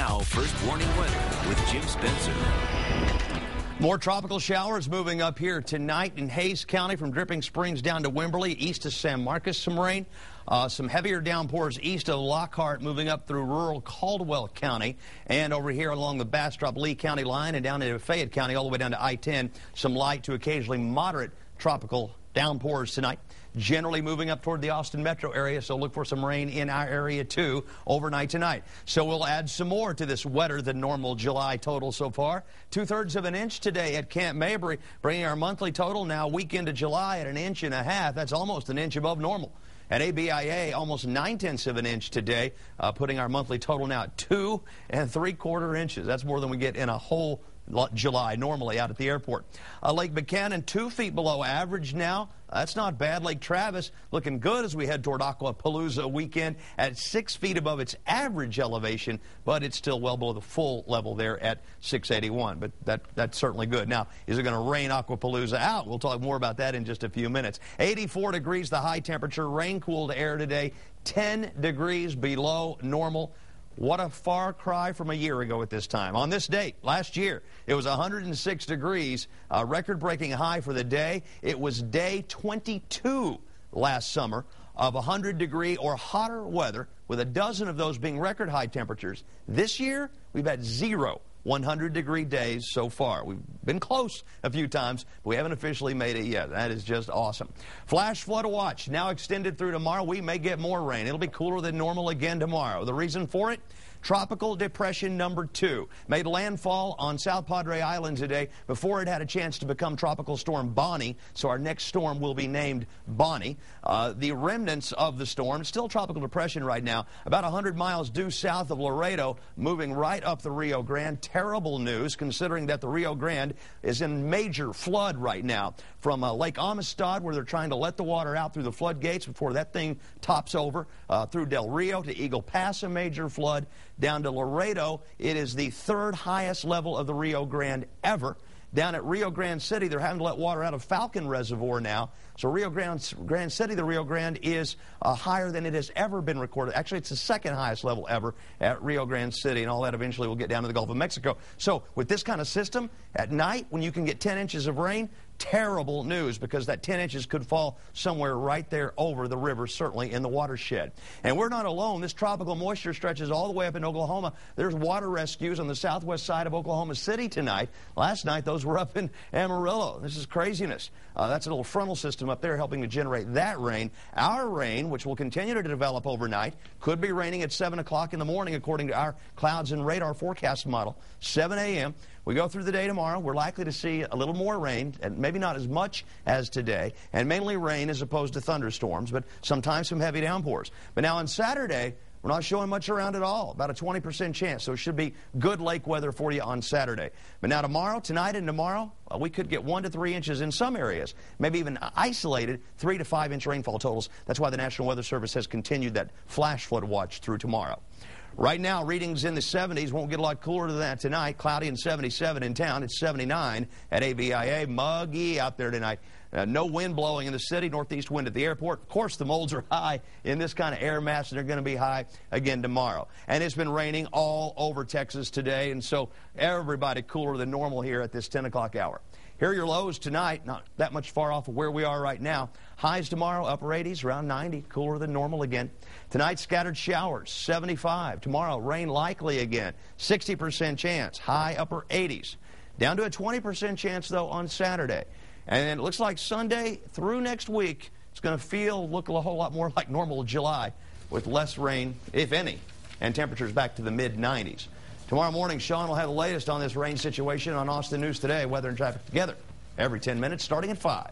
Now, first warning weather with Jim Spencer. More tropical showers moving up here tonight in Hays County from Dripping Springs down to Wimberley, east of San Marcos. Some rain, some heavier downpours east of Lockhart, moving up through rural Caldwell County and over here along the Bastrop-Lee County line and down into Fayette County all the way down to I-10. Some light to occasionally moderate tropical downpours tonight. Generally moving up toward the Austin metro area, so look for some rain in our area too overnight tonight. So we'll add some more to this wetter than normal July total so far. 2/3 of an inch today at Camp Mabry, bringing our monthly total now week into July at 1.5 inches. That's almost an inch above normal. At ABIA, almost 9/10 of an inch today, putting our monthly total now at 2 3/4 inches. That's more than we get in a whole July normally out at the airport. Lake Buchanan 2 feet below average now. That's not bad. Lake Travis looking good as we head toward Aquapalooza weekend at 6 feet above its average elevation, but it's still well below the full level there at 681. But that's certainly good. Now, is it going to rain Aquapalooza out? We'll talk more about that in just a few minutes. 84 degrees the high temperature, rain-cooled air today, 10 degrees below normal. What a far cry from a year ago at this time. On this date, last year, it was 106 degrees, a record-breaking high for the day. It was day 22 last summer of 100-degree or hotter weather, with a dozen of those being record high temperatures. This year, we've had 0 100-degree days so far. We've been close a few times, but we haven't officially made it yet. That is just awesome. Flash flood watch now extended through tomorrow. We may get more rain. It'll be cooler than normal again tomorrow. The reason for it? Tropical Depression number 2 made landfall on South Padre Island today before it had a chance to become Tropical Storm Bonnie, so our next storm will be named Bonnie. The remnants of the storm, still Tropical Depression right now, about 100 miles due south of Laredo, moving right up the Rio Grande. Terrible news considering that the Rio Grande is in major flood right now from Lake Amistad, where they're trying to let the water out through the floodgates before that thing tops over, through Del Rio to Eagle Pass, a major flood. Down to Laredo, it is the 3rd highest level of the Rio Grande ever. Down at Rio Grande City, they're having to let water out of Falcon Reservoir now. So Rio Grande City, the Rio Grande, is higher than it has ever been recorded. Actually, it's the 2nd highest level ever at Rio Grande City, and all that eventually will get down to the Gulf of Mexico. So with this kind of system, at night, when you can get 10 inches of rain, terrible news, because that 10 inches could fall somewhere right there over the river, certainly in the watershed. And we're not alone. This tropical moisture stretches all the way up in Oklahoma. There's water rescues on the southwest side of Oklahoma City tonight. Last night, those were up in Amarillo. This is craziness. That's a little frontal system up there helping to generate that rain. Our rain, which will continue to develop overnight, could be raining at 7 o'clock in the morning according to our clouds and radar forecast model. 7 a.m. We go through the day tomorrow. We're likely to see a little more rain, and maybe not as much as today, and mainly rain as opposed to thunderstorms, but sometimes some heavy downpours. But now on Saturday, we're not showing much around at all, about a 20% chance, so it should be good lake weather for you on Saturday. But now tomorrow, tonight and tomorrow, we could get 1 to 3 inches in some areas, maybe even isolated 3 to 5 inch rainfall totals. That's why the National Weather Service has continued that flash flood watch through tomorrow. Right now, readings in the 70s. Won't get a lot cooler than that tonight. Cloudy and 77 in town. It's 79 at ABIA. Muggy out there tonight. No wind blowing in the city. Northeast wind at the airport. Of course, the molds are high in this kind of air mass, and they're going to be high again tomorrow. And it's been raining all over Texas today, and so everybody cooler than normal here at this 10 o'clock hour. Here are your lows tonight, not that much far off of where we are right now. Highs tomorrow, upper 80s, around 90, cooler than normal again. Tonight, scattered showers, 75. Tomorrow, rain likely again, 60% chance, high upper 80s. Down to a 20% chance, though, on Saturday. And it looks like Sunday through next week, it's going to look a whole lot more like normal July with less rain, if any, and temperatures back to the mid-90s. Tomorrow morning, Sean will have the latest on this rain situation on Austin News Today. Weather and traffic together every 10 minutes starting at 5.